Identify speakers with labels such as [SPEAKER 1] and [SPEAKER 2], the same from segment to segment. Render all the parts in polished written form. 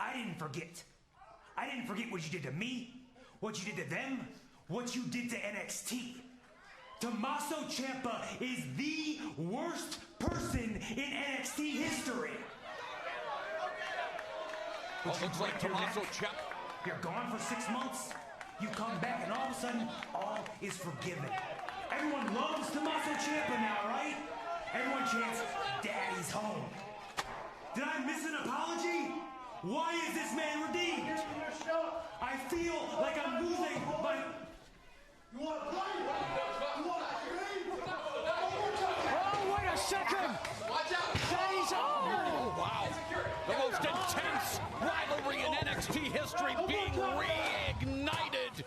[SPEAKER 1] I didn't forget. I didn't forget what you did to me, what you did to them, what you did to NXT. Tommaso Ciampa is the worst person in NXT history.
[SPEAKER 2] Well, looks like Tommaso Ciampa.
[SPEAKER 1] You're gone for 6 months. You come back and all of a sudden, all is forgiven. Everyone loves Tommaso Ciampa now, right? Everyone chants, Daddy's home. Did I miss an apology? Why is this man redeemed? I feel like I'm losing my...
[SPEAKER 3] You want to play? You want to play?
[SPEAKER 4] Oh, wait a second!
[SPEAKER 2] Watch out!
[SPEAKER 4] Daddy's home!
[SPEAKER 2] Wow. The most intense rivalry in NXT history being reignited.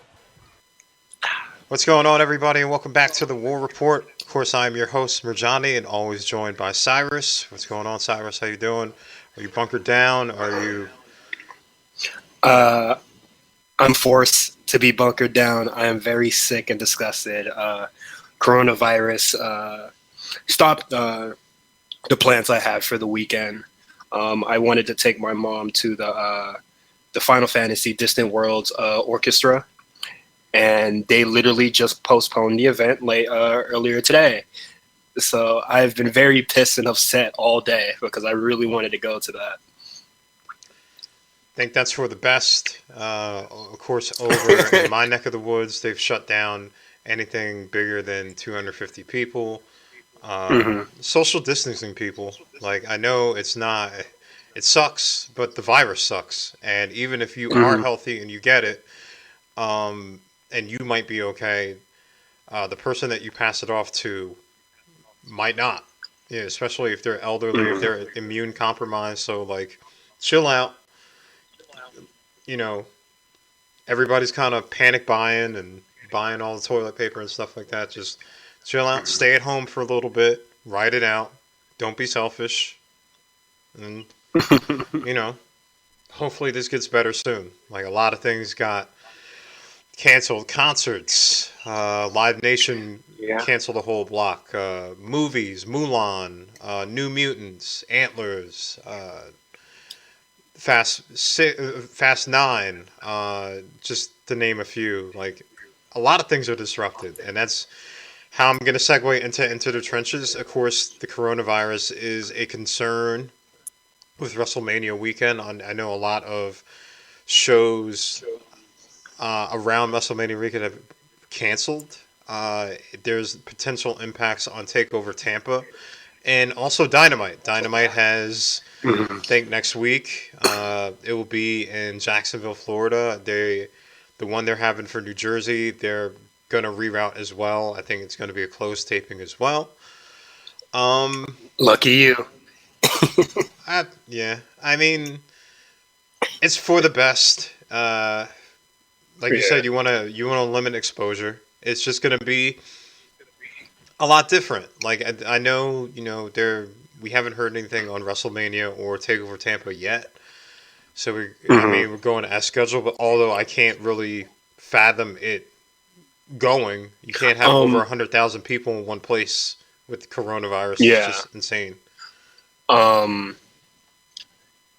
[SPEAKER 5] What's going on, everybody, and welcome back to the War Report. Of course, I'm your host, Murjani, and always joined by Cyrus. What's going on, Cyrus? How you doing? Are you bunkered down? Are you...
[SPEAKER 6] I'm forced to be bunkered down. I am very sick and disgusted. Coronavirus stopped the plans I had for the weekend. I wanted to take my mom to the Final Fantasy Distant Worlds orchestra, and they literally just postponed the event earlier today. So I've been very pissed and upset all day because I really wanted to go to that.
[SPEAKER 5] I think that's for the best. Of course, over in my neck of the woods, they've shut down anything bigger than 250 people. Social distancing people. Like, I know it's not, it sucks, but the virus sucks. And even if you are healthy and you get it, and you might be okay, the person that you pass it off to might not. Yeah, especially if they're elderly, if they're immune compromised. So, like, chill out. You know, everybody's kind of panic buying and buying all the toilet paper and stuff like that. Just chill out, stay at home for a little bit, ride it out. Don't be selfish. And, you know, hopefully this gets better soon. Like, a lot of things got canceled. Concerts, Live Nation canceled a whole block. Movies, Mulan, New Mutants, Antlers, Fast 9, just to name a few. Like, a lot of things are disrupted, and that's how I'm going to segue into the trenches. Of course, the coronavirus is a concern with WrestleMania weekend. I know a lot of shows around WrestleMania weekend have canceled. There's potential impacts on TakeOver Tampa, and also Dynamite. Dynamite has, I think, next week. It will be in Jacksonville, Florida. The one they're having for New Jersey, they're going to reroute as well. I think it's going to be a closed taping as well.
[SPEAKER 6] Lucky you.
[SPEAKER 5] Yeah, I mean, it's for the best. Like you said, you want to limit exposure. It's just going to be a lot different. Like, I know, you know, we haven't heard anything on WrestleMania or TakeOver Tampa yet. So we're going as scheduled, but although I can't really fathom it going, you can't have over 100,000 people in one place with coronavirus.
[SPEAKER 6] Yeah.
[SPEAKER 5] It's just insane.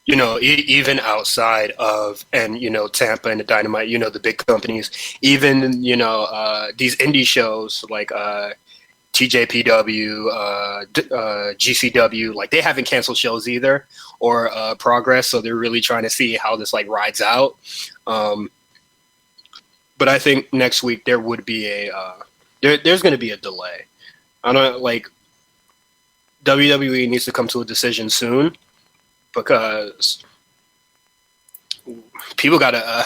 [SPEAKER 6] You know, even outside of, and, you know, Tampa and the Dynamite, you know, the big companies, even, you know, these indie shows like TJPW, GCW, like, they haven't canceled shows either, or Progress, so they're really trying to see how this, like, rides out. But I think next week there would be there's going to be a delay. I don't, like, WWE needs to come to a decision soon, because people gotta,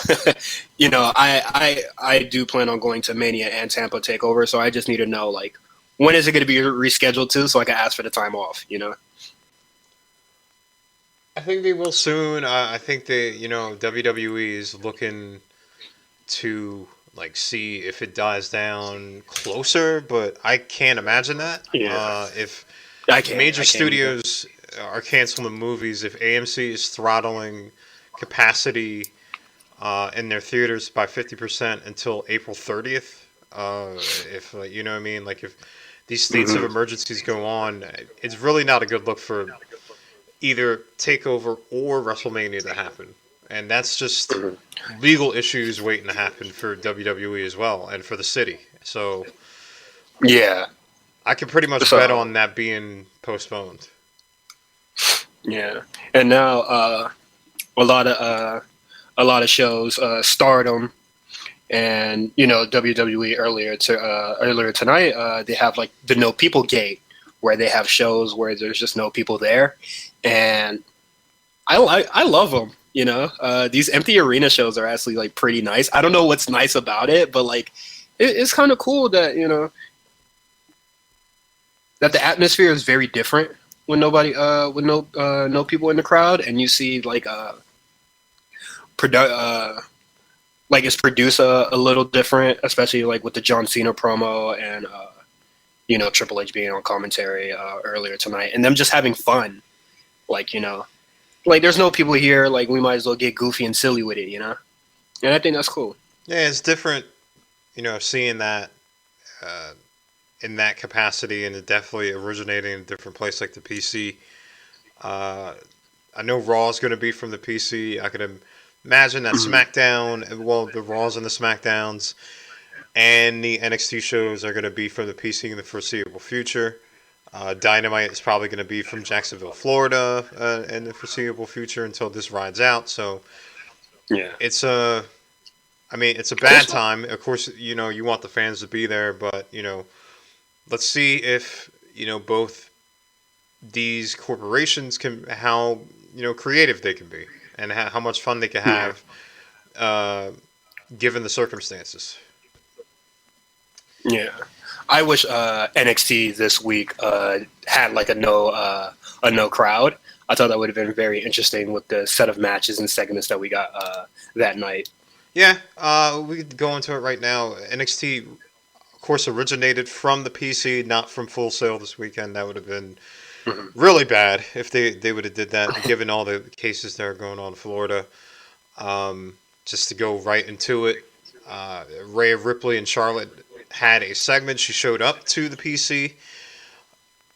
[SPEAKER 6] you know, I do plan on going to Mania and Tampa TakeOver, so I just need to know, like, when is it going to be rescheduled to, so I can ask for the time off, you know?
[SPEAKER 5] I think they will soon. I think you know, WWE is looking to, like, see if it dies down closer, but I can't imagine that.
[SPEAKER 6] Yeah.
[SPEAKER 5] If major studios are canceling movies, if AMC is throttling capacity in their theaters by 50% until April 30th, if, you know what I mean, like, if these states of emergencies go on, it's really not a good look for either TakeOver or WrestleMania to happen. and that's just legal issues waiting to happen for WWE as well, and for the city. So
[SPEAKER 6] Yeah.
[SPEAKER 5] I can pretty much bet on that being postponed.
[SPEAKER 6] Yeah, and now a lot of shows, Stardom, and WWE earlier tonight, they have like the No People Gate, where they have shows where there's just no people there, and I love them. These empty arena shows are actually like pretty nice. I don't know what's nice about it, but like it's kind of cool that that the atmosphere is very different when no people in the crowd, and you see like it's produced a little different, especially like with the John Cena promo and Triple H being on commentary earlier tonight, and them just having fun, like there's no people here, like we might as well get goofy and silly with it, and I think that's cool.
[SPEAKER 5] Yeah, it's different, seeing that in that capacity, and it definitely originating in a different place like the PC. I know Raw is going to be from the PC. I could imagine that SmackDown, well, the Raws and the SmackDowns, and the NXT shows are going to be from the PC in the foreseeable future. Dynamite is probably going to be from Jacksonville, Florida, in the foreseeable future until this rides out. So,
[SPEAKER 6] yeah,
[SPEAKER 5] it's a bad time. Of course, you want the fans to be there, but let's see if both these corporations how creative they can be, and how much fun they can have, given the circumstances.
[SPEAKER 6] Yeah, I wish NXT this week had like a no crowd. I thought that would have been very interesting with the set of matches and segments that we got that night.
[SPEAKER 5] Yeah, we could go into it right now. NXT, of course, originated from the PC, not from Full Sail this weekend. That would have been really bad if they would have did that, given all the cases that are going on in Florida. Just to go right into it, Rhea Ripley and Charlotte had a segment. She showed up to the PC.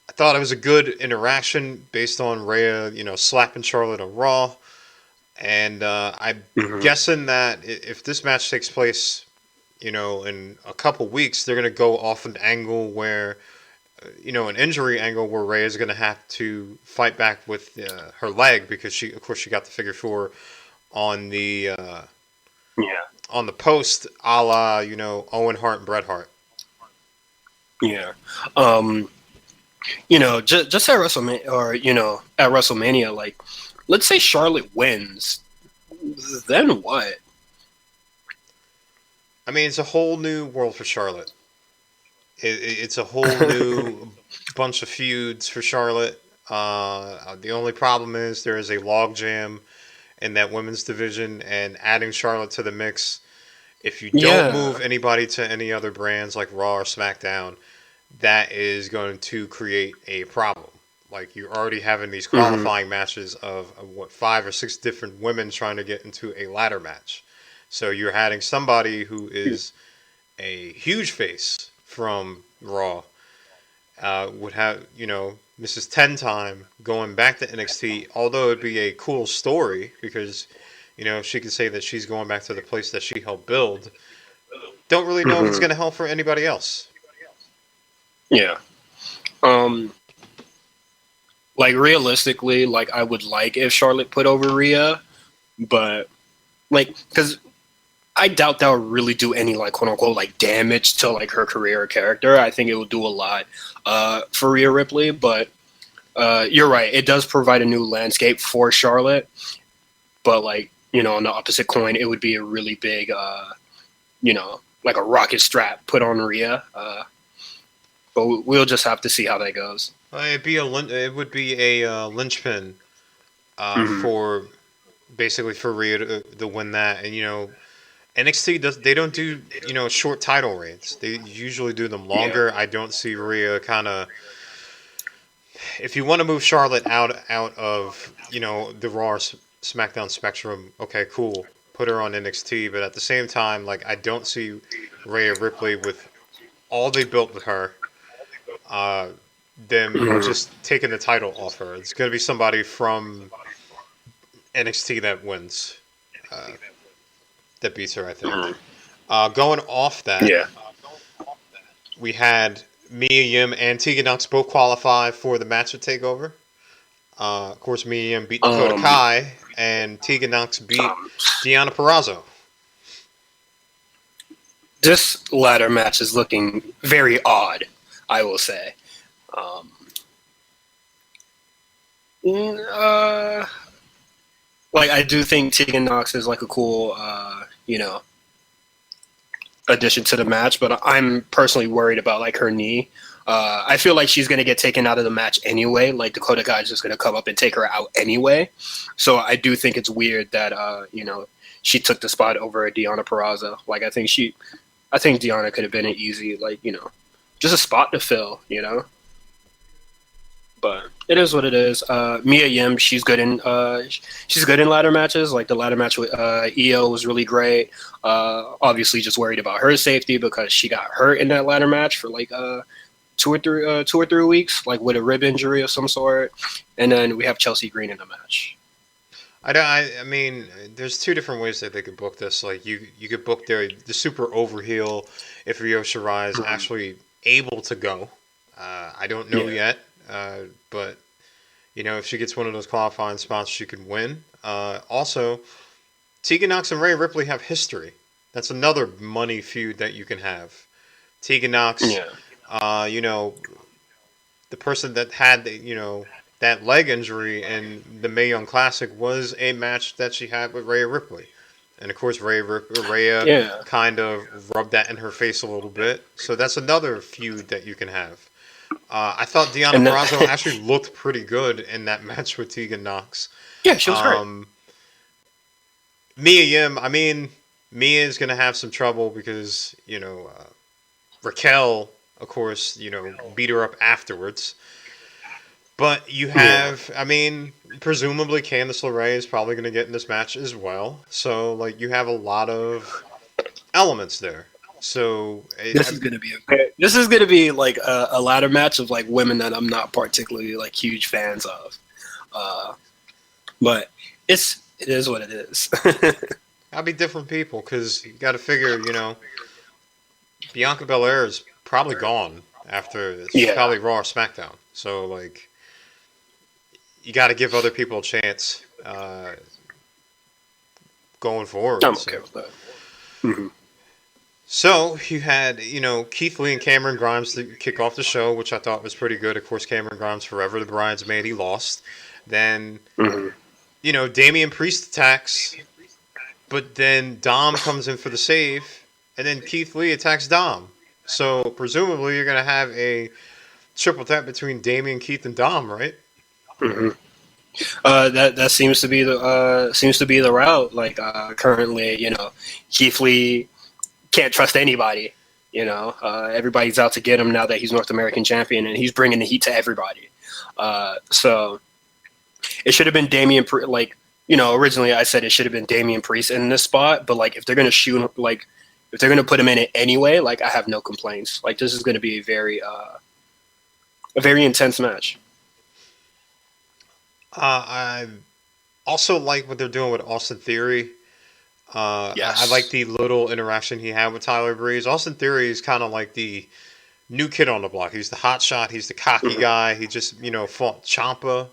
[SPEAKER 5] I thought it was a good interaction based on Rhea, slapping Charlotte on Raw. And I'm guessing that if this match takes place, in a couple weeks, they're going to go off an angle where, an injury angle where Rhea is going to have to fight back with her leg, because she got the figure 4 on the on the post, a la Owen Hart and Bret Hart.
[SPEAKER 6] Yeah, just at WrestleMania, or at WrestleMania, like, let's say Charlotte wins, then what?
[SPEAKER 5] I mean, it's a whole new world for Charlotte. It's a whole new bunch of feuds for Charlotte. The only problem is there is a logjam in that women's division, and adding Charlotte to the mix, if you don't move anybody to any other brands like Raw or SmackDown, that is going to create a problem. Like, you're already having these qualifying matches of 5 or 6 different women trying to get into a ladder match. So you're adding somebody who is a huge face from Raw, would have, Mrs. 10 Time going back to NXT, although it'd be a cool story because, she could say that she's going back to the place that she helped build. Don't really know if it's going to help for anybody else.
[SPEAKER 6] Yeah. Like, realistically, like, I would like if Charlotte put over Rhea, but, like, because I doubt that would really do any, like, quote-unquote, like, damage to, like, her career or character. I think it would do a lot for Rhea Ripley, but you're right. It does provide a new landscape for Charlotte, but, like, on the opposite coin, it would be a really big, like a rocket strap put on Rhea. But we'll just have to see how that goes.
[SPEAKER 5] It would be a linchpin for basically for Rhea to win that, and NXT they don't do short title reigns. They usually do them longer. I don't see Rhea kind of. If you want to move Charlotte out of the Raw or SmackDown spectrum, okay, cool, put her on NXT. But at the same time, like, I don't see Rhea Ripley with all they built with her. Them just taking the title off her. It's going to be somebody from NXT that wins. that beats her, I think. Going off that, we had Mia Yim and Tegan Nox both qualify for the match at TakeOver. Of course, Mia Yim beat Dakota Kai, and Tegan Nox beat Deonna Purrazzo.
[SPEAKER 6] This ladder match is looking very odd, I will say. Like, I do think Tegan Nox is like a cool, addition to the match, but I'm personally worried about like her knee. I feel like she's going to get taken out of the match anyway. Like, Dakota Kai is just going to come up and take her out anyway. So I do think it's weird that, she took the spot over Deonna Purrazzo. Like, I think Deonna could have been an easy, just a spot to fill, But it is what it is. Mia Yim, she's good in ladder matches. Like, the ladder match with Io was really great. Obviously, just worried about her safety because she got hurt in that ladder match for like 2 or 3 weeks, like with a rib injury of some sort. And then we have Chelsea Green in the match.
[SPEAKER 5] I mean, there's two different ways that they could book this. Like, you could book the super overheel if Io Shirai is actually able to go. I don't know yet, but if she gets one of those qualifying spots, she could win. Also, Tegan Nox and Rhea Ripley have history. That's another money feud that you can have. Tegan Nox, the person that had that leg injury in the Mae Young Classic was a match that she had with Rhea Ripley. And of course, Rhea kind of rubbed that in her face a little bit. So that's another feud that you can have. I thought Deonna Purrazzo actually looked pretty good in that match with Tegan Nox.
[SPEAKER 6] Yeah, she was great.
[SPEAKER 5] Mia Yim, I mean, Mia is going to have some trouble because, Raquel, of course, beat her up afterwards. But you have, presumably Candice LeRae is probably going to get in this match as well. So, you have a lot of elements there. So
[SPEAKER 6] this is gonna be like a ladder match of like women that I'm not particularly like huge fans of. But it is what it is.
[SPEAKER 5] I'll be different people because you got to figure, Bianca Belair is probably gone after this. Yeah. Probably Raw or SmackDown. So, you got to give other people a chance going forward.
[SPEAKER 6] I'm okay with that. Mm-hmm.
[SPEAKER 5] So, you had, Keith Lee and Cameron Grimes to kick off the show, which I thought was pretty good. Of course, Cameron Grimes, forever the bridesmaid, he lost. Then, Damian Priest attacks, but then Dom comes in for the save, and then Keith Lee attacks Dom. So, presumably, you're going to have a triple threat between Damian, Keith, and Dom, right?
[SPEAKER 6] Mm-hmm. That seems to be the route. Like, currently, Keith Lee can't trust anybody. Everybody's out to get him now that he's North American champion, and he's bringing the heat to everybody. So it should have been Damian. Originally I said it should have been Damian Priest in this spot, but if they're gonna shoot, if they're gonna put him in it anyway, I have no complaints. This is gonna be a very intense match.
[SPEAKER 5] I also like what they're doing with Austin Theory.
[SPEAKER 6] Yes.
[SPEAKER 5] I like the little interaction he had with Tyler Breeze. Austin Theory is kind of like the new kid on the block. He's the hot shot. He's the cocky guy. He just, fought Ciampa.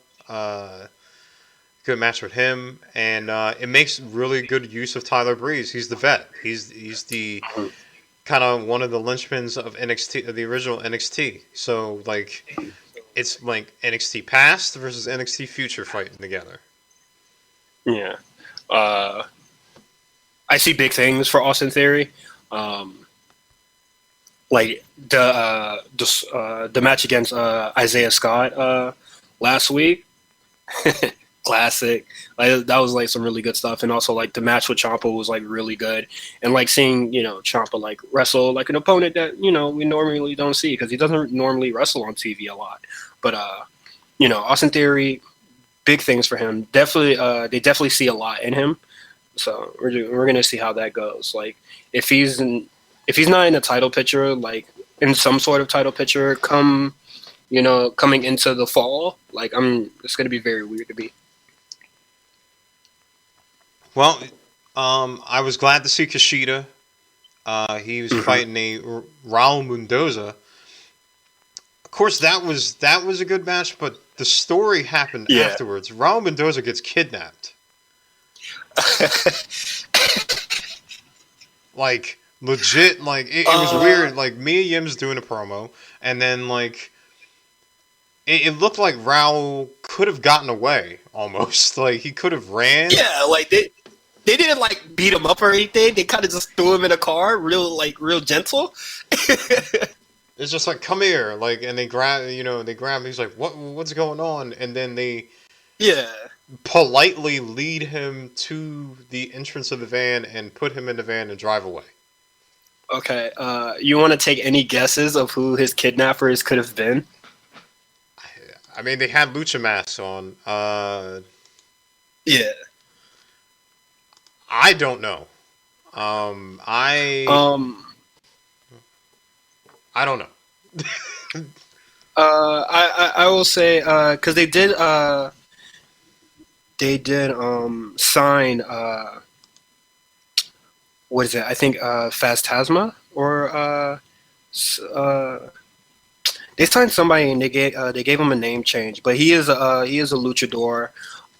[SPEAKER 5] Good match with him. And it makes really good use of Tyler Breeze. He's the vet. He's the kind of one of the linchpins of NXT, of the original NXT. So, it's like NXT past versus NXT future fighting together.
[SPEAKER 6] Yeah. I see big things for Austin Theory. The match against Isaiah Scott last week, classic. That was some really good stuff, and also the match with Ciampa was really good, and seeing Ciampa wrestle an opponent that we normally don't see because he doesn't normally wrestle on TV a lot. But Austin Theory, big things for him. Definitely, they definitely see a lot in him. So we're gonna see how that goes. If he's not in a title picture, in some sort of title picture, coming into the fall, it's gonna be very weird to be.
[SPEAKER 5] Well, I was glad to see Kushida. He was fighting a Raul Mendoza. Of course, that was a good match, but the story happened afterwards. Raul Mendoza gets kidnapped. Like, legit, like, it was weird. Like, Mia Yim's doing a promo, and then, like, it looked like Raul could have gotten away, almost. Like, he could have ran.
[SPEAKER 6] Yeah, like, they didn't, like, beat him up or anything. They kind of just threw him in a car, real gentle.
[SPEAKER 5] It's just like, come here, like, and they grab him. He's like, what's going on? And then they politely lead him to the entrance of the van and put him in the van and drive away.
[SPEAKER 6] Okay, you want to take any guesses of who his kidnappers could have been?
[SPEAKER 5] I mean, they had lucha masks on.
[SPEAKER 6] Yeah.
[SPEAKER 5] I don't know. I don't know.
[SPEAKER 6] I will say because they did sign what is it? I think Phantasma or they signed somebody and they gave him a name change, but he is a luchador.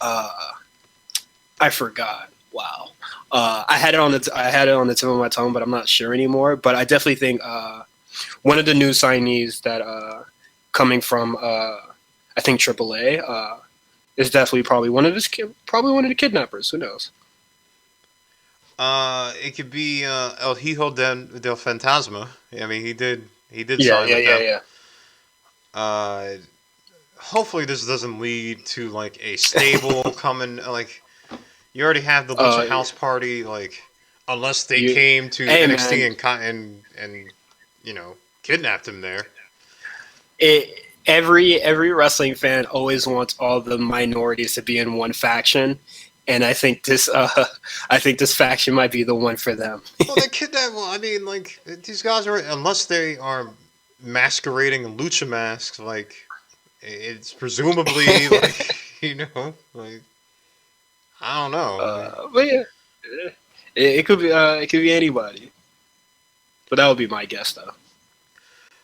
[SPEAKER 6] I forgot. Wow. I had it on the tip of my tongue, but I'm not sure anymore. But I definitely think one of the new signees that coming from I think AAA is definitely probably one of the kidnappers. Who knows?
[SPEAKER 5] It could be El Hijo del Fantasma. I mean, he did
[SPEAKER 6] Yeah,
[SPEAKER 5] sign with them.
[SPEAKER 6] Yeah.
[SPEAKER 5] Hopefully this doesn't lead to like a stable coming. Like, you already have the Lucha House Party. Like, unless they came to NXT and kidnapped him there.
[SPEAKER 6] Every wrestling fan always wants all the minorities to be in one faction, and I think this faction might be the one for them.
[SPEAKER 5] Well, they kidnapped. Well, I mean, like, these guys are, unless they are masquerading in lucha masks, like, it's presumably like, like, I don't know.
[SPEAKER 6] But yeah, it could be anybody. But that would be my guess, though.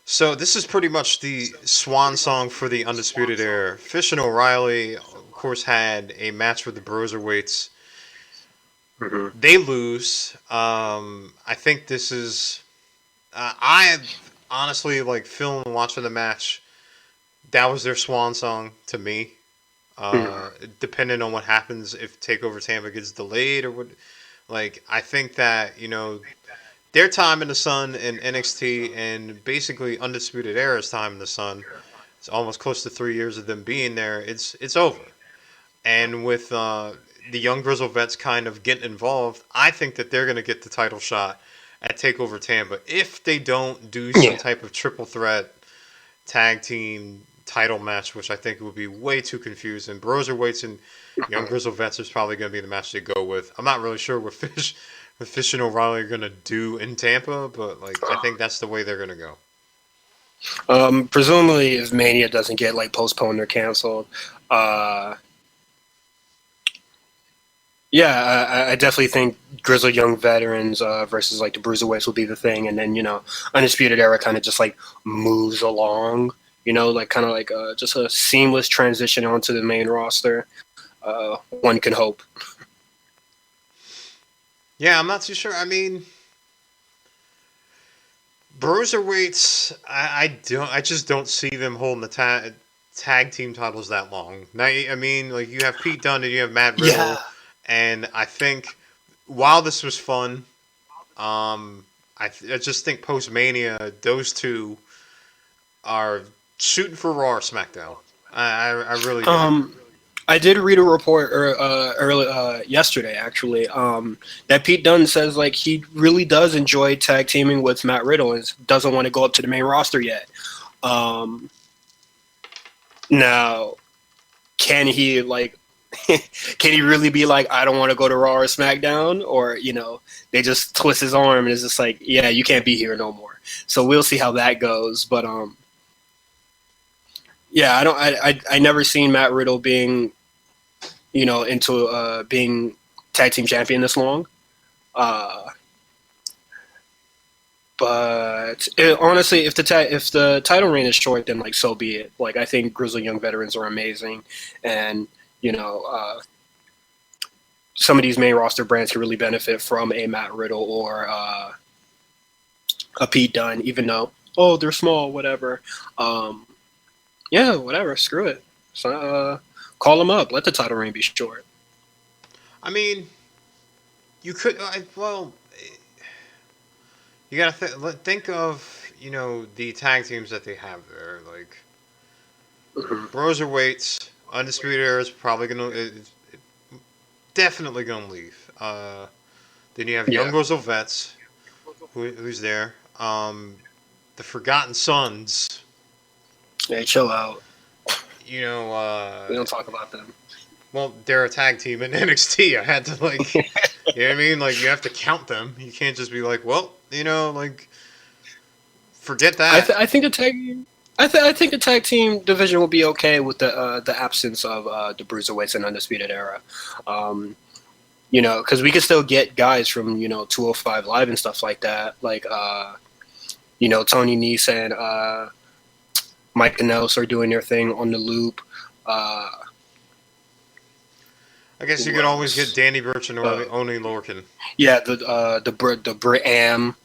[SPEAKER 5] So this is pretty much the swan song for the Undisputed Era. Fish and O'Reilly, of course, had a match with the Broserweights. Mm-hmm. They lose. I think this is... I honestly, like, film and watching the match, that was their swan song to me. Depending on what happens, if TakeOver Tampa gets delayed or what... Like, I think that, their time in the sun in NXT and basically Undisputed Era's time in the sun, it's almost close to 3 years of them being there. It's over. And with the young Grizzle vets kind of getting involved, I think that they're going to get the title shot at TakeOver Tampa if they don't do some type of triple threat tag team title match, which I think would be way too confusing. Broserweights and young Grizzle vets is probably going to be the match they go with. I'm not really sure what Fish and O'Reilly are going to do in Tampa, but like I think that's the way they're going to go.
[SPEAKER 6] Presumably, if Mania doesn't get like postponed or canceled, I definitely think Grizzled Young Veterans versus like the Bruiserweights will be the thing, and then Undisputed Era kind of just like moves along, like kind of like just a seamless transition onto the main roster. One can hope.
[SPEAKER 5] Yeah, I'm not too sure. I mean, Broserweights, I just don't see them holding the tag team titles that long. Now, I mean, like, you have Pete Dunne and you have Matt Riddle, and I think while this was fun, I just think post-Mania, those two are shooting for Raw or SmackDown. I really do.
[SPEAKER 6] I did read a report yesterday, actually, that Pete Dunne says like he really does enjoy tag teaming with Matt Riddle and doesn't want to go up to the main roster yet. Now, can he really be like, I don't want to go to Raw or SmackDown, or they just twist his arm and it's just like, yeah, you can't be here no more. So we'll see how that goes, but I never seen Matt Riddle being into being tag team champion this long. Uh, but honestly, if the title reign is short, then like so be it. Like I think Grizzled Young Veterans are amazing, and you know some of these main roster brands can really benefit from a Matt Riddle or a Pete Dunne, even though they're small, whatever. Yeah, whatever. Screw it. So, call them up. Let the title reign be short.
[SPEAKER 5] I mean, you could. Well, you gotta think of the tag teams that they have there. Like Broserweights, Undisputed Era is probably definitely gonna leave. Then you have Young Grizzled Vets, who's there. The Forgotten Sons.
[SPEAKER 6] Hey, chill out.
[SPEAKER 5] We don't
[SPEAKER 6] talk about them.
[SPEAKER 5] Well, they're a tag team in NXT. I had to you know what I mean? Like you have to count them. You can't just be like, well, forget that.
[SPEAKER 6] I think the tag team division will be okay with the absence of the Bruiserweights and Undisputed Era. Because we can still get guys from 205 Live and stuff like that, like Tony Nese and Mike Kanellis are doing their thing on the loop.
[SPEAKER 5] I guess you could always get Danny Burch and Oni Lorcan.
[SPEAKER 6] Yeah, the Brit Am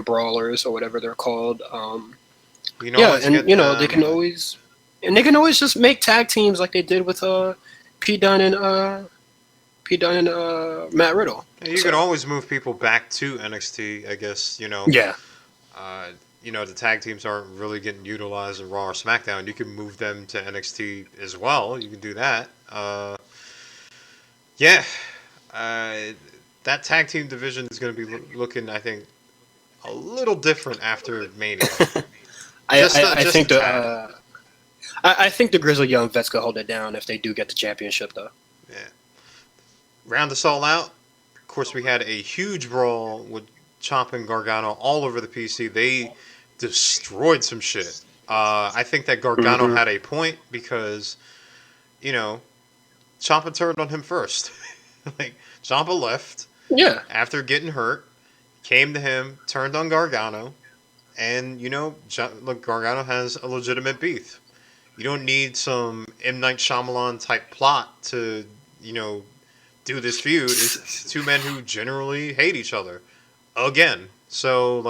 [SPEAKER 6] Brawlers or whatever they're called. They can always just make tag teams like they did with Pete Dunne and Matt Riddle.
[SPEAKER 5] Yeah, you can always move people back to NXT. I guess
[SPEAKER 6] Yeah.
[SPEAKER 5] The tag teams aren't really getting utilized in Raw or SmackDown. You can move them to NXT as well. You can do that. That tag team division is going to be looking, I think, a little different after Mania.
[SPEAKER 6] I think the Grizzled Young Vets could hold it down if they do get the championship, though.
[SPEAKER 5] Yeah. Round us all out. Of course, we had a huge brawl with Ciampa and Gargano all over the PC. They destroyed some shit. I think that Gargano had a point because, Ciampa turned on him first. Ciampa left.
[SPEAKER 6] Yeah.
[SPEAKER 5] After getting hurt, came to him, turned on Gargano, and look, Gargano has a legitimate beef. You don't need some M. Night Shyamalan type plot to, do this feud. It's two men who generally hate each other. Again. So,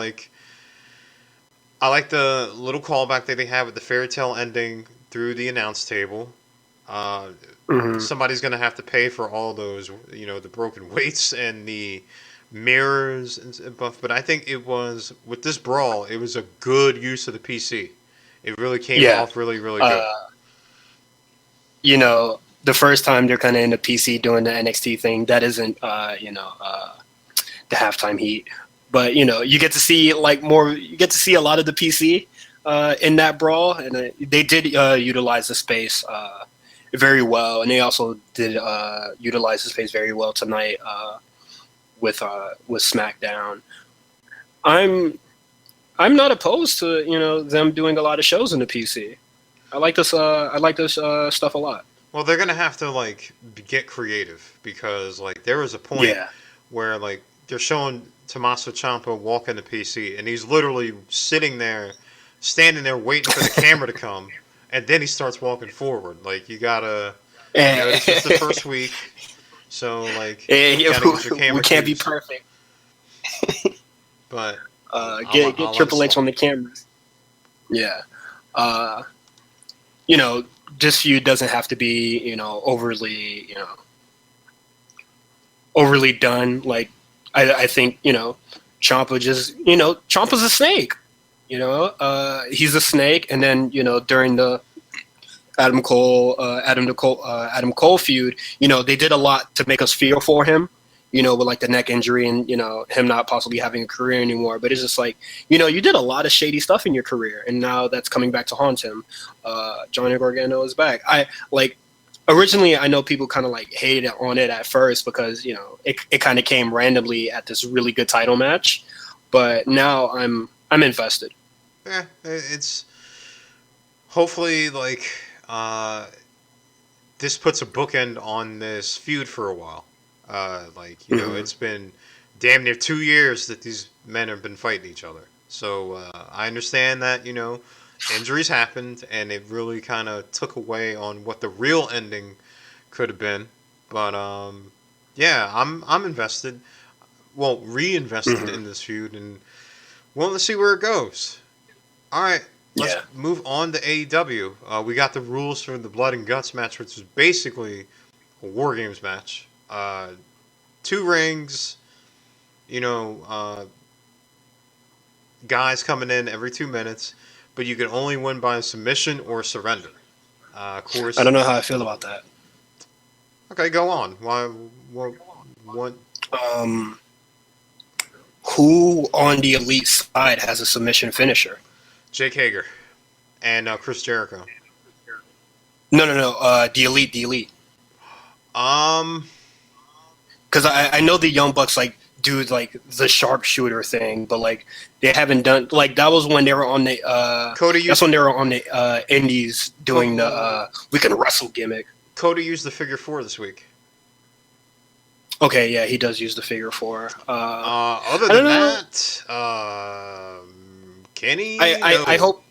[SPEAKER 5] I like the little callback that they have with the fairy tale ending through the announce table. Somebody's going to have to pay for all those, the broken weights and the mirrors and stuff. But I think it was, with this brawl, it was a good use of the PC. It really came off really, really good.
[SPEAKER 6] The first time they're kind of in the PC doing the NXT thing, that isn't, the halftime heat. But, you get to see, you get to see a lot of the PC in that brawl. And they did utilize the space very well. And they also did utilize the space very well tonight with SmackDown. I'm not opposed to, them doing a lot of shows in the PC. I like this stuff a lot.
[SPEAKER 5] Well, they're gonna have to get creative because there was a point where they're showing Tommaso Ciampa walking the PC and he's literally standing there waiting for the camera to come, and then he starts walking forward. You gotta. It's just the first week, so
[SPEAKER 6] we can't be perfect.
[SPEAKER 5] But
[SPEAKER 6] get Triple H on the cameras. Yeah. This feud doesn't have to be, overly done. I think, Ciampa Ciampa's a snake. He's a snake, and then, during the Adam Cole feud, they did a lot to make us feel for him. With the neck injury and, him not possibly having a career anymore. But it's just you did a lot of shady stuff in your career, and now that's coming back to haunt him. Johnny Gargano is back. Originally, I know people kind of hated on it at first because, it kind of came randomly at this really good title match. But now I'm invested.
[SPEAKER 5] Yeah, it's hopefully this puts a bookend on this feud for a while. You know, it's been damn near 2 years that these men have been fighting each other. So I understand that, you know, injuries happened, and it really kind of took away on what the real ending could have been. But yeah, I'm invested. Well, reinvested in this feud, and well, let's see where it goes. All right, let's move on to AEW. We got the rules for the Blood and Guts match, which is basically a War Games match. 2 rings, you know, guys coming in every 2 minutes, but you can only win by a submission or surrender. Of course,
[SPEAKER 6] I don't know how I feel about that.
[SPEAKER 5] Okay, go on. Why? What?
[SPEAKER 6] Who on the Elite side has a submission finisher?
[SPEAKER 5] Jake Hager and Chris Jericho.
[SPEAKER 6] No. The Elite. Because I know the Young Bucks like do like the sharpshooter thing, but like they haven't done like that was when they were on the
[SPEAKER 5] Cody.
[SPEAKER 6] That's when they were on the Indies doing the we can wrestle gimmick.
[SPEAKER 5] Cody used the figure 4 this week.
[SPEAKER 6] Okay, yeah, he does use the figure 4.
[SPEAKER 5] Other than that, Kenny.
[SPEAKER 6] I hope.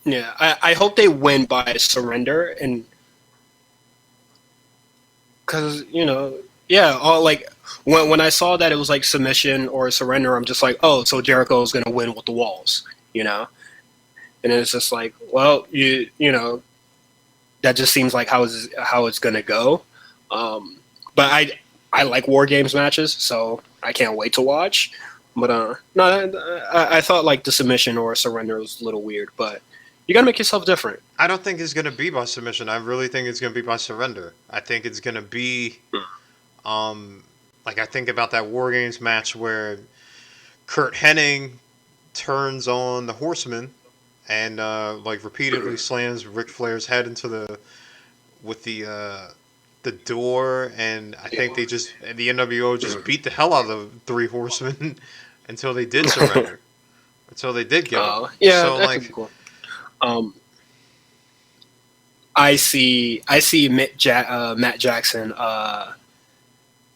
[SPEAKER 6] Yeah, I hope they win by surrender, and because you know, yeah, all like when I saw that it was like submission or surrender, I'm just like, oh, so Jericho's gonna win with the walls, you know, and it's just like, well, you know, that just seems like how it's gonna go, but I like War Games matches, so I can't wait to watch. But no, I thought like the submission or surrender was a little weird, but you gotta make yourself different.
[SPEAKER 5] I don't think it's gonna be by submission. I really think it's gonna be by surrender. I think it's gonna be, like I think about that War Games match where Kurt Hennig turns on the Horseman and like repeatedly slams Ric Flair's head into the door, and I think the NWO just beat the hell out of the 3 Horsemen until they did surrender, until they did give up.
[SPEAKER 6] Yeah,
[SPEAKER 5] so
[SPEAKER 6] that
[SPEAKER 5] like,
[SPEAKER 6] could be cool. I see Matt Jackson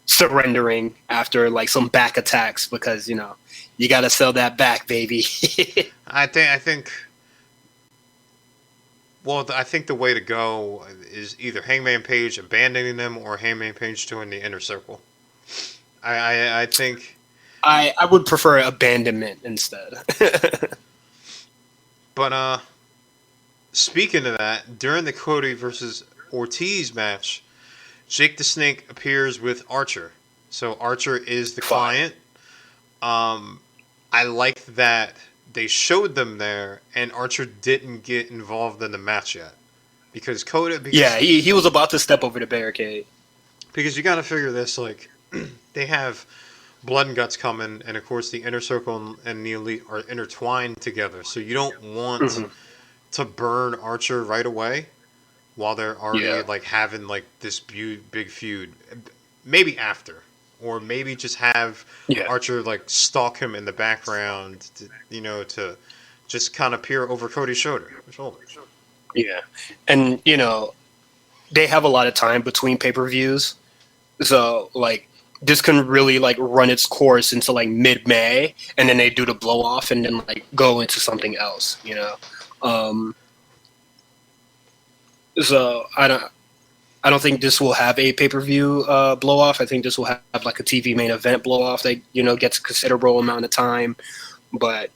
[SPEAKER 6] surrendering after like some back attacks because you know you got to sell that back, baby.
[SPEAKER 5] I think. Well, I think the way to go is either Hangman Page abandoning them or Hangman Page doing the Inner Circle. I think
[SPEAKER 6] I would prefer abandonment instead.
[SPEAKER 5] But speaking of that, during the Cody versus Ortiz match, Jake the Snake appears with Archer. So Archer is the client. I like that they showed them there, and Archer didn't get involved in the match yet. Because Cody...
[SPEAKER 6] yeah, he was about to step over the barricade.
[SPEAKER 5] Because you got to figure this, like, they have Blood and Guts coming, and of course the Inner Circle and the Elite are intertwined together. So you don't want to burn Archer right away while they're already, like, having, like, this big feud. Maybe after. Or maybe just have Archer like stalk him in the background, to just kind of peer over Cody's shoulder.
[SPEAKER 6] Yeah, and they have a lot of time between pay-per-views, so like this can really like run its course into like mid-May, and then they do the blow off, and then like go into something else. So I don't think this will have a pay-per-view blow-off. I think this will have like a TV main event blow-off that, gets a considerable amount of time. But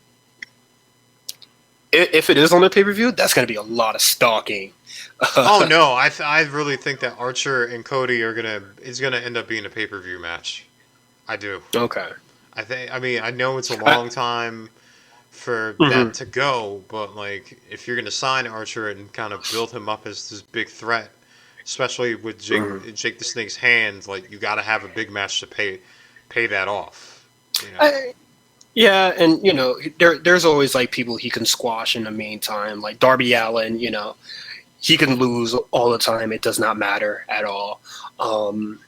[SPEAKER 6] if it is on the pay-per-view, that's going to be a lot of stalking.
[SPEAKER 5] Oh, no. I really think that Archer and Cody is going to end up being a pay-per-view match. I do.
[SPEAKER 6] Okay.
[SPEAKER 5] I know it's a long time for them to go, but like if you're going to sign Archer and kind of build him up as this big threat, especially with Jake the Snake's hands, like you got to have a big match to pay that off.
[SPEAKER 6] Yeah, and there's always like people he can squash in the meantime, like Darby Allin. He can lose all the time; it does not matter at all. But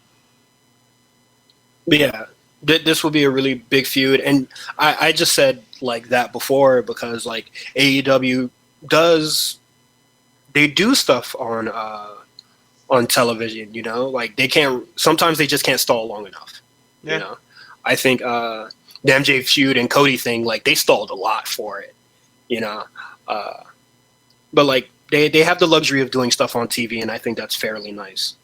[SPEAKER 6] yeah, this will be a really big feud, and I just said like that before because like AEW do stuff on on television. Like they can't. Sometimes they just can't stall long enough.
[SPEAKER 5] Yeah.
[SPEAKER 6] I think the MJ feud and Cody thing, like they stalled a lot for it. But like they have the luxury of doing stuff on TV, and I think that's fairly nice.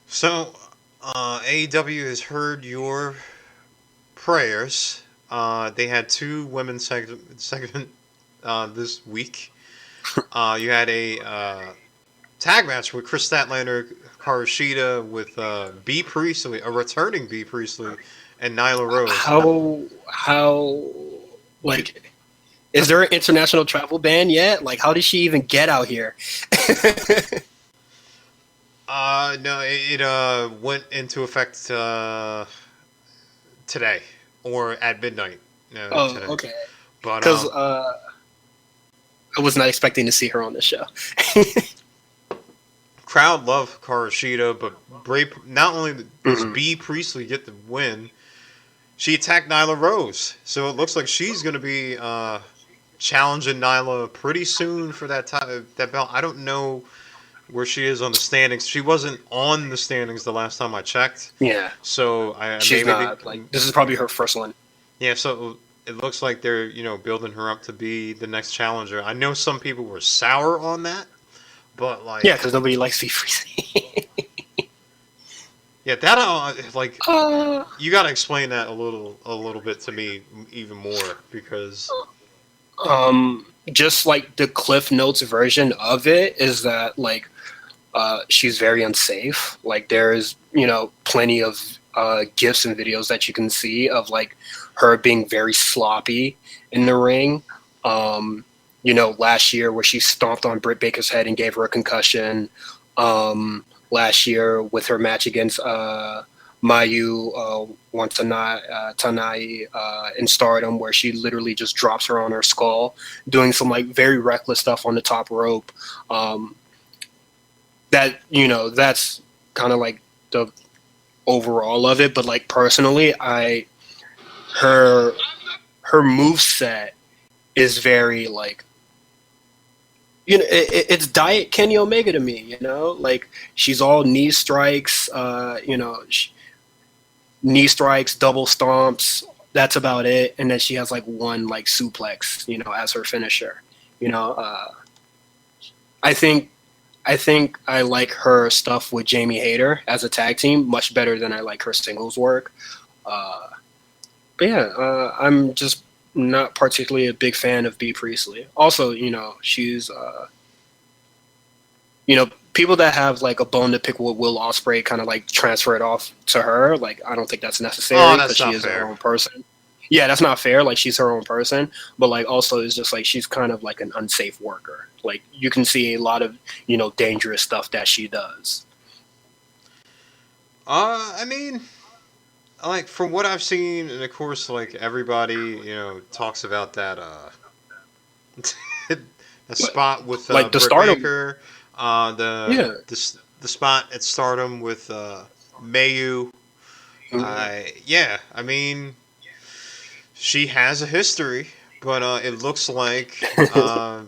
[SPEAKER 5] So, AEW has heard your prayers. They had 2 women's segment this week. You had a tag match with Chris Statlander, Hikaru Shida, with B. Priestley, a returning B. Priestley, and Nyla Rose.
[SPEAKER 6] How like, is there an international travel ban yet? Like, how did she even get out here?
[SPEAKER 5] No, it went into effect today or at midnight. No, today.
[SPEAKER 6] Okay.
[SPEAKER 5] But
[SPEAKER 6] because I was not expecting to see her on the show.
[SPEAKER 5] Crowd love Hikaru Shida, but not only does B. Priestley get the win, she attacked Nyla Rose. So it looks like she's going to be challenging Nyla pretty soon for that belt. I don't know where she is on the standings. She wasn't on the standings the last time I checked.
[SPEAKER 6] Yeah.
[SPEAKER 5] So
[SPEAKER 6] she's not. This is probably her first one.
[SPEAKER 5] Yeah, so it looks like they're, building her up to be the next challenger. I know some people were sour on that, but like...
[SPEAKER 6] Yeah, because nobody likes V-Freezy.
[SPEAKER 5] Yeah, that, you gotta explain that a little bit to me even more, because...
[SPEAKER 6] Just like the Cliff Notes version of it is that, like, she's very unsafe. Like, there's, plenty of GIFs and videos that you can see of, like, her being very sloppy in the ring. Last year where she stomped on Britt Baker's head and gave her a concussion. Last year with her match against Mayu Tanai in Stardom, where she literally just drops her on her skull, doing some like very reckless stuff on the top rope. That's kind of like the overall of it. But like personally, her moveset is very like, it's Diet Kenny Omega to me, like she's all knee strikes, knee strikes, double stomps. That's about it. And then she has like one like suplex, as her finisher. I think I like her stuff with Jamie Hayter as a tag team much better than I like her singles work. But yeah, I'm just not particularly a big fan of B. Priestley. Also, she's, people that have like a bone to pick with Will Ospreay kind of like transfer it off to her. Like, I don't think that's necessary because she is her own person. Yeah, that's not fair. Like, she's her own person, but like also it's just like she's kind of like an unsafe worker. Like, you can see a lot of dangerous stuff that she does.
[SPEAKER 5] I mean, like from what I've seen, and of course, like everybody, talks about that the spot with
[SPEAKER 6] like the
[SPEAKER 5] Britt
[SPEAKER 6] Stardom.
[SPEAKER 5] Baker, the spot at Stardom with Mayu. I mean, she has a history, but it looks like they're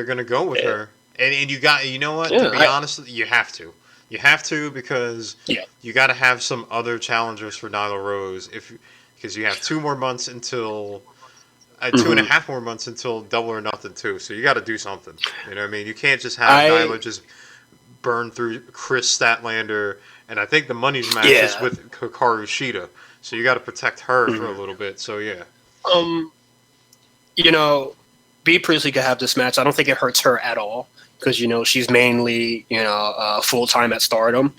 [SPEAKER 5] gonna go with her, and you got what? To be honest, you have to. You have to, because you got to have some other challengers for Nyla Rose because you have 2 more months until 2.5 more months until Double or Nothing 2. So you got to do something. You know what I mean? You can't just have Nyla just burn through Chris Statlander, and I think the money's match is with Hikaru Shida. So you got to protect her for a little bit. So yeah.
[SPEAKER 6] B. Priestley could have this match. I don't think it hurts her at all. Because, she's mainly, full-time at Stardom.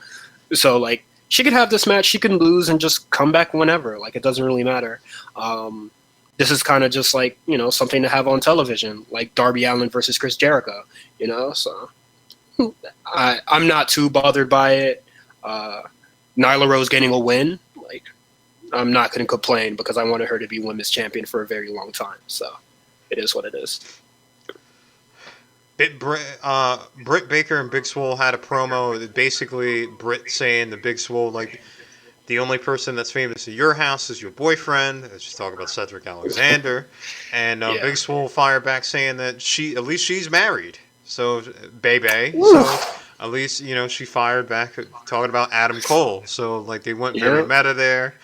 [SPEAKER 6] So, like, she could have this match. She can lose and just come back whenever. Like, it doesn't really matter. This is kind of just, like, something to have on television. Like Darby Allin versus Chris Jericho, So, I'm not too bothered by it. Nyla Rose getting a win. Like, I'm not going to complain because I wanted her to be women's champion for a very long time. So, it is what it is.
[SPEAKER 5] Britt Baker and Big Swole had a promo. Basically, Britt saying to Big Swole, like, the only person that's famous at your house is your boyfriend. She's talking about Cedric Alexander. And Big Swole fired back saying that at least she's married. So, baby. So, At least, she fired back talking about Adam Cole. So, like, they went very meta there.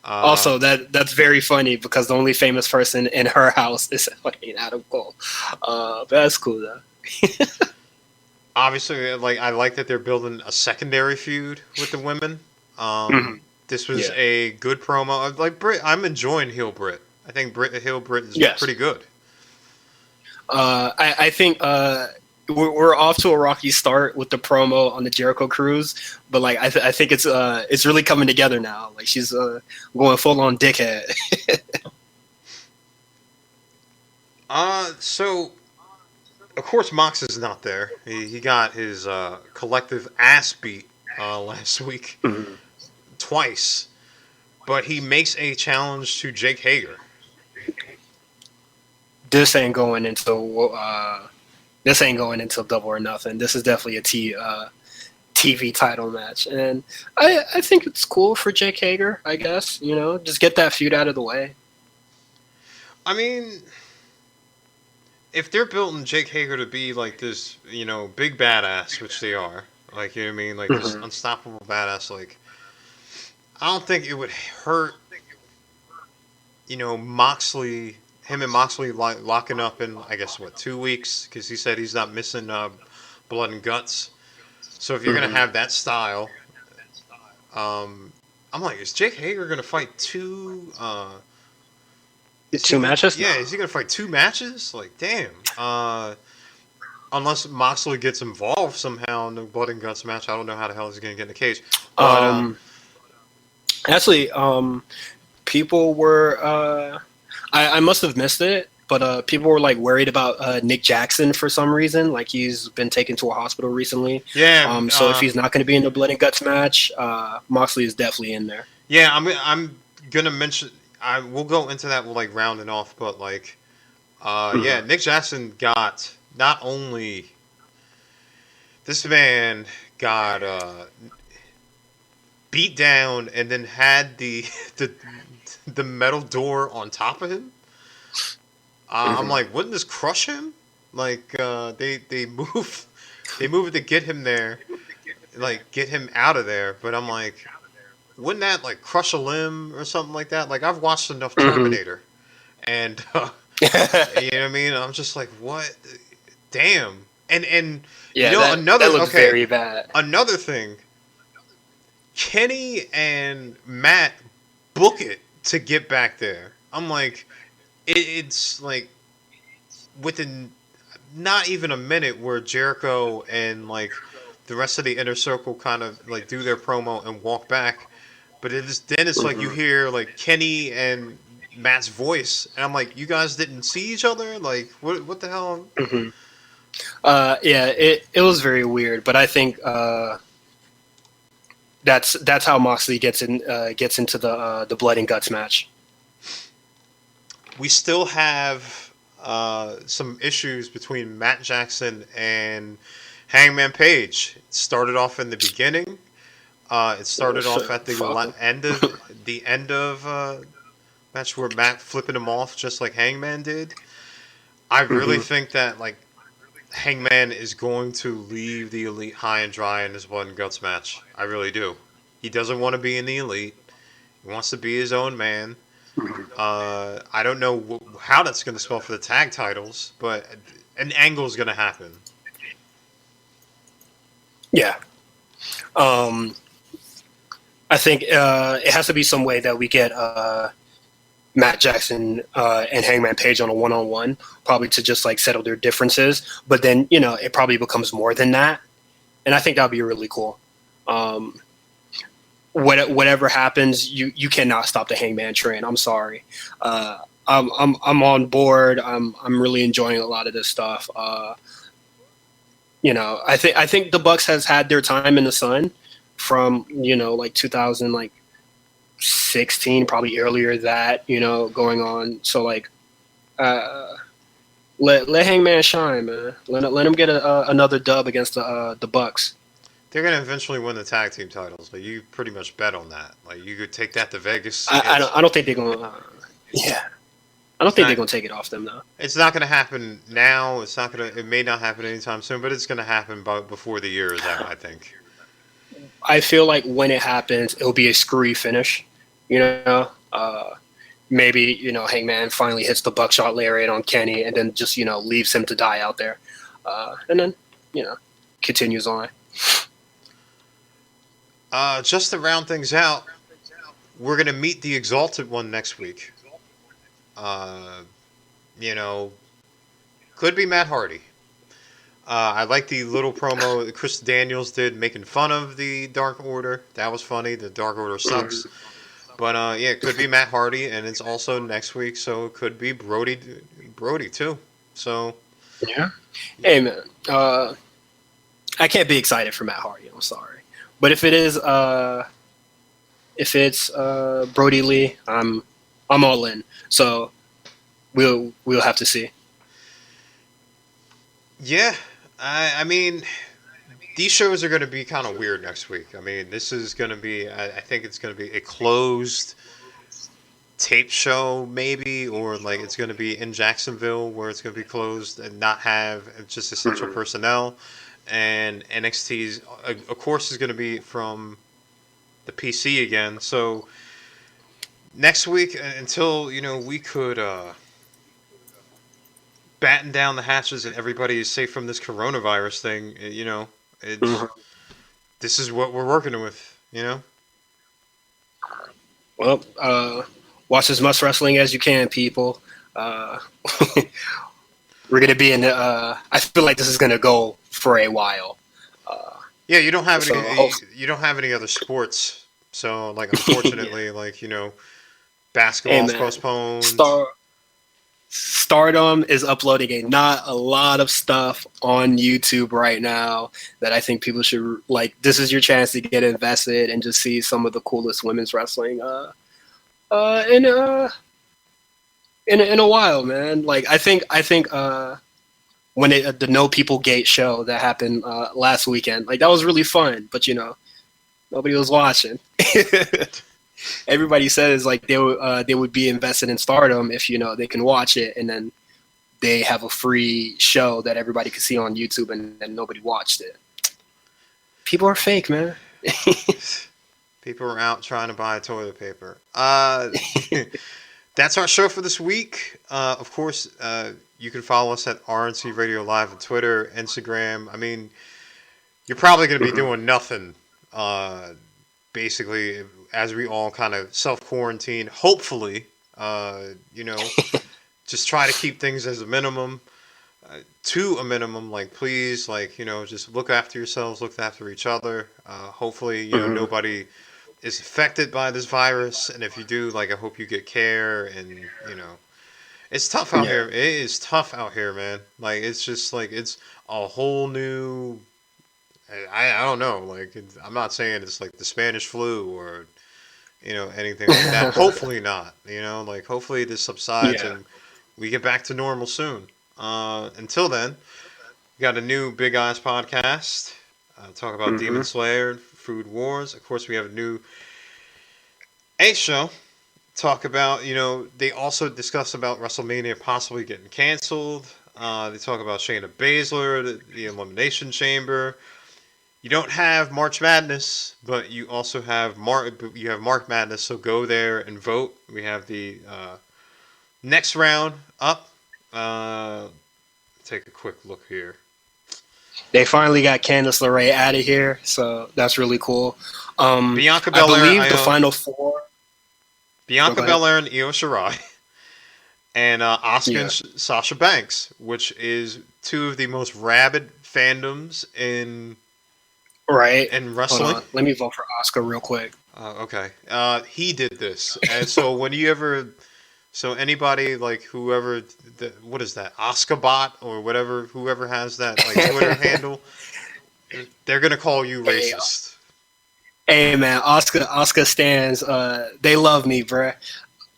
[SPEAKER 6] Also, that's very funny because the only famous person in her house is fucking Adam Cole. But that's cool, though.
[SPEAKER 5] Obviously, like, I like that they're building a secondary feud with the women. This was a good promo. Like, Britt, I'm enjoying heel Britt. I think heel Britt is pretty good.
[SPEAKER 6] I think we're off to a rocky start with the promo on the Jericho Cruise, but like I think it's really coming together now. Like she's going full on dickhead.
[SPEAKER 5] So of course Mox is not there. He got his collective ass beat last week twice, but he makes a challenge to Jake Hager.
[SPEAKER 6] This ain't going into Double or Nothing. This is definitely a TV title match, and I think it's cool for Jake Hager. I guess just get that feud out of the way.
[SPEAKER 5] I mean, if they're building Jake Hager to be like this, big badass, which they are, like, you know what I mean, like this unstoppable badass, like, I don't think it would hurt, Moxley. Him and Moxley locking up in, I guess, 2 weeks? Because he said he's not missing blood and guts. So if you're going to have that style, I'm like, is Jake Hager going to fight two
[SPEAKER 6] matches?
[SPEAKER 5] Yeah, is he going to fight 2 matches? Like, damn. Unless Moxley gets involved somehow in the blood and guts match, I don't know how the hell he's going to get in the cage. But,
[SPEAKER 6] actually, people were... I must have missed it, but people were like worried about Nick Jackson for some reason. Like he's been taken to a hospital recently.
[SPEAKER 5] Yeah.
[SPEAKER 6] So if he's not going to be in the blood and guts match, Moxley is definitely in there.
[SPEAKER 5] Yeah, I'm gonna mention. We'll go into that. We'll like rounding off, but like, yeah, Nick Jackson got not only this man got beat down and then had the metal door on top of him. I'm like, wouldn't this crush him? Like, they move it to get him there, like get him out of there. But I'm like, wouldn't that like crush a limb or something like that? Like I've watched enough Terminator, and you know what I mean. I'm just like, what? Damn. And
[SPEAKER 6] yeah,
[SPEAKER 5] another
[SPEAKER 6] that looks very bad.
[SPEAKER 5] Another thing, Kenny and Matt book it to get back there. I'm like, it's like within not even a minute where Jericho and like the rest of the inner circle kind of like do their promo and walk back, but it's like you hear like Kenny and Matt's voice, and I'm like, you guys didn't see each other? Like, what the hell?
[SPEAKER 6] Yeah, it was very weird, but I think that's how Moxley gets into the blood and guts match.
[SPEAKER 5] We still have some issues between Matt Jackson and Hangman Page. It started off in the beginning. It started off at the end of match where Matt flipping him off just like Hangman did. I really think that like Hangman is going to leave the Elite high and dry in this blood and guts match. I really do. He doesn't want to be in the Elite. He wants to be his own man. I don't know how that's going to spell for the tag titles, but an angle is going to happen.
[SPEAKER 6] Yeah. I think it has to be some way that we get Matt Jackson and Hangman Page on a one-on-one, probably to just like settle their differences. But then, it probably becomes more than that. And I think that would be really cool. Whatever happens, you cannot stop the Hangman train. I'm sorry. I'm on board. I'm really enjoying a lot of this stuff. I think the Bucks has had their time in the sun from like 2016, probably earlier that going on. So like, let Hangman shine, man. Let him get another dub against the Bucks.
[SPEAKER 5] They're going to eventually win the tag team titles. Like, you pretty much bet on that. Like, you could take that to Vegas.
[SPEAKER 6] I don't think they're going to... yeah. I don't think they're gonna take it off them though.
[SPEAKER 5] It's not gonna happen now. It's not gonna. It may not happen anytime soon, but it's gonna happen before the year is out, I think.
[SPEAKER 6] I feel like when it happens, it'll be a screwy finish. You know, maybe Hangman finally hits the buckshot lariat on Kenny, and then just leaves him to die out there, and then continues on.
[SPEAKER 5] Just to round things out, we're gonna meet the Exalted One next week. Could be Matt Hardy. I like the little promo that Chris Daniels did making fun of the Dark Order. That was funny. The Dark Order sucks. But it could be Matt Hardy, and it's also next week, so it could be Brody too. So
[SPEAKER 6] yeah. Hey man, I can't be excited for Matt Hardy. I'm sorry, but if it's Brody Lee, I'm all in. So we'll have to see.
[SPEAKER 5] Yeah, I mean, these shows are going to be kind of weird next week. I mean, this is going to be, I think it's going to be a closed tape show maybe, or like it's going to be in Jacksonville where it's going to be closed and not have just essential personnel. And NXT's, of course, is going to be from the PC again. So next week, until, we could batten down the hatches and everybody is safe from this coronavirus thing, it's, this is what we're working with,
[SPEAKER 6] Well, watch as much wrestling as you can, people. We're going to be in I feel like this is going to go for a while.
[SPEAKER 5] Yeah, you don't have any other sports. So, like, unfortunately, basketball's postponed.
[SPEAKER 6] Stardom is uploading not a lot of stuff on YouTube right now that I think people should like. This is your chance to get invested and just see some of the coolest women's wrestling in a while, man. Like I think when the No People Gate show that happened last weekend, like that was really fun, but nobody was watching. Everybody says like they would be invested in Stardom if they can watch it, and then they have a free show that everybody can see on YouTube, and nobody watched it. People are fake, man.
[SPEAKER 5] People are out trying to buy toilet paper. That's our show for this week. Of course, you can follow us at RNC Radio Live on Twitter, Instagram. I mean, you're probably going to be doing nothing. Basically, as we all kind of self-quarantine, hopefully, just try to keep things as a minimum, to a minimum, like, please, like, just look after yourselves, look after each other. Hopefully, nobody is affected by this virus, and if you do, like, I hope you get care, and, it's tough out here. It is tough out here, man. Like, it's just, like, it's a whole new... I don't know. Like, I'm not saying it's like the Spanish flu or, anything like that. Hopefully not. Like, hopefully this subsides and we get back to normal soon. Until then, we got a new Big Eyes podcast. Talk about Demon Slayer, Food Wars. Of course, we have a new A show. Talk about, they also discuss about WrestleMania possibly getting canceled. They talk about Shayna Baszler, the Elimination Chamber. You don't have March Madness, but you also have Mark Madness, so go there and vote. We have the next round up. Take a quick look here.
[SPEAKER 6] They finally got Candice LeRae out of here, so that's really cool.
[SPEAKER 5] Bianca Belair,
[SPEAKER 6] I believe the Final Four.
[SPEAKER 5] Bianca Belair and Io Shirai. And Asuka and Sasha Banks, which is two of the most rabid fandoms in...
[SPEAKER 6] Right.
[SPEAKER 5] And wrestling.
[SPEAKER 6] Let me vote for Asuka real quick.
[SPEAKER 5] Okay. He did this. And so anybody, like, whoever, what is that, Asuka bot or whatever, whoever has that, like, Twitter handle, they're going to call you racist.
[SPEAKER 6] Hey, man, Asuka stands, they love me, bruh.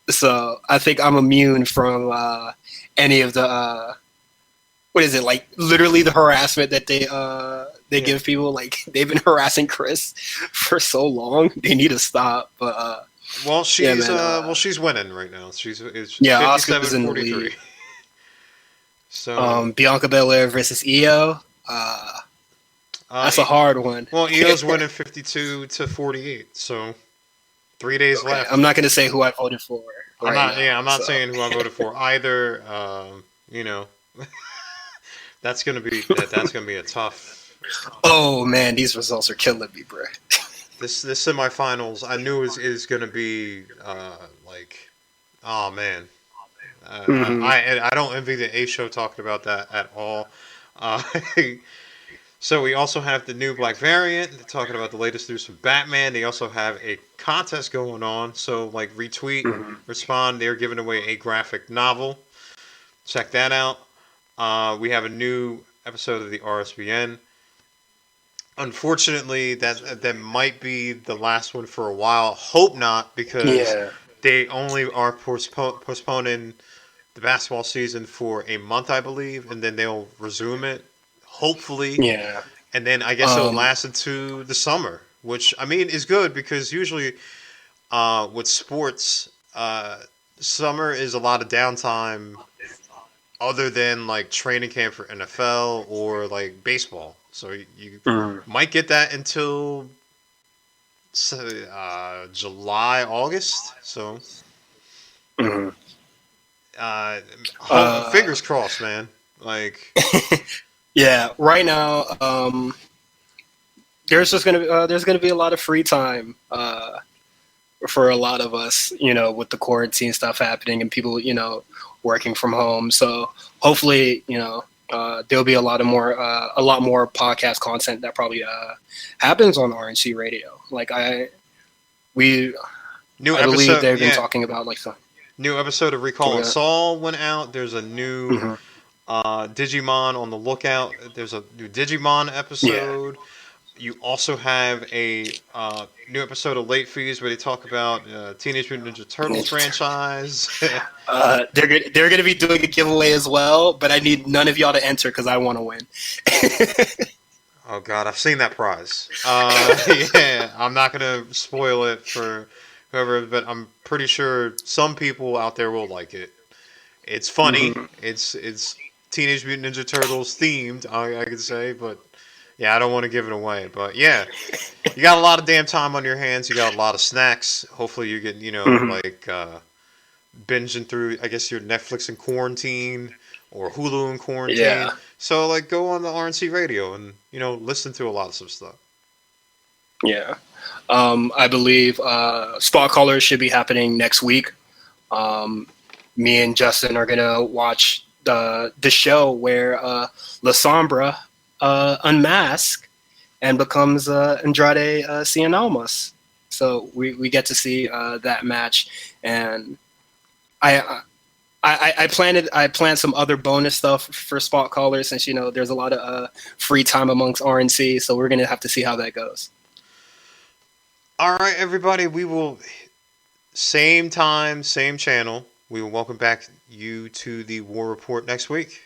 [SPEAKER 6] So I think I'm immune from any of the, what is it, like, literally the harassment that they give people. Like, they've been harassing Chris for so long. They need to stop. But
[SPEAKER 5] Well, she's
[SPEAKER 6] man,
[SPEAKER 5] she's winning right now. It's
[SPEAKER 6] yeah, Asuka's in the
[SPEAKER 5] 57-43.
[SPEAKER 6] lead.
[SPEAKER 5] So
[SPEAKER 6] Bianca Belair versus Io. That's a hard one.
[SPEAKER 5] well, Io's winning 52-48. So 3 days
[SPEAKER 6] Okay,
[SPEAKER 5] left.
[SPEAKER 6] I'm not gonna say who I voted for.
[SPEAKER 5] I'm
[SPEAKER 6] right
[SPEAKER 5] not.
[SPEAKER 6] now,
[SPEAKER 5] Yeah, I'm not
[SPEAKER 6] so.
[SPEAKER 5] saying who I voted for either. You know, that's gonna be a tough.
[SPEAKER 6] Oh man, these results are killing me, bro.
[SPEAKER 5] This semifinals, I knew is gonna be like, oh man,
[SPEAKER 6] Mhm.
[SPEAKER 5] I don't envy the A show talking about that at all. Uh, so we also have the new Black variant. They're talking about the latest news from Batman. They also have a contest going on. So like retweet, respond. They're giving away a graphic novel. Check that out. We have a new episode of the RSBN. Unfortunately, that might be the last one for a while. Hope not, because
[SPEAKER 6] Yeah.
[SPEAKER 5] they only are postponing the basketball season for a month, I believe, and then they'll resume it, hopefully.
[SPEAKER 6] Yeah.
[SPEAKER 5] And then I guess it'll last into the summer, which, I mean, is good because usually with sports, summer is a lot of downtime other than like training camp for NFL or like baseball. So you might get that until July, August. So fingers crossed, man. Like
[SPEAKER 6] Yeah. Right now, there's gonna be a lot of free time for a lot of us, with the quarantine stuff happening and people, working from home. So hopefully, there'll be a lot more podcast content that probably happens on RNC Radio. Like I believe they've been talking about like some
[SPEAKER 5] new episode of Recall and Saul went out. There's a new Digimon on the lookout. There's a new Digimon episode. Yeah. You also have a new episode of Late Fees where they talk about Teenage Mutant Ninja Turtles franchise.
[SPEAKER 6] They're gonna be doing a giveaway as well, but I need none of y'all to enter because I want to win.
[SPEAKER 5] Oh God, I've seen that prize. Yeah, I'm not gonna spoil it for whoever, but I'm pretty sure some people out there will like it. It's funny. It's Teenage Mutant Ninja Turtles themed, I could say, but yeah, I don't want to give it away. But yeah, you got a lot of damn time on your hands. You got a lot of snacks. Hopefully you get, like binging through, I guess, your Netflix in quarantine or Hulu in quarantine. Yeah. So like go on the RNC radio and, listen to a lot of some stuff.
[SPEAKER 6] Yeah. I believe Spot Callers should be happening next week. Me and Justin are going to watch the show where La Sombra unmask and becomes Andrade Cien Almas. So we get to see that match, and I planned some other bonus stuff for Spot Callers since there's a lot of free time amongst RNC, so we're gonna have to see how that goes.
[SPEAKER 5] All right, everybody, we will same time, same channel. We will welcome back you to the War Report next week.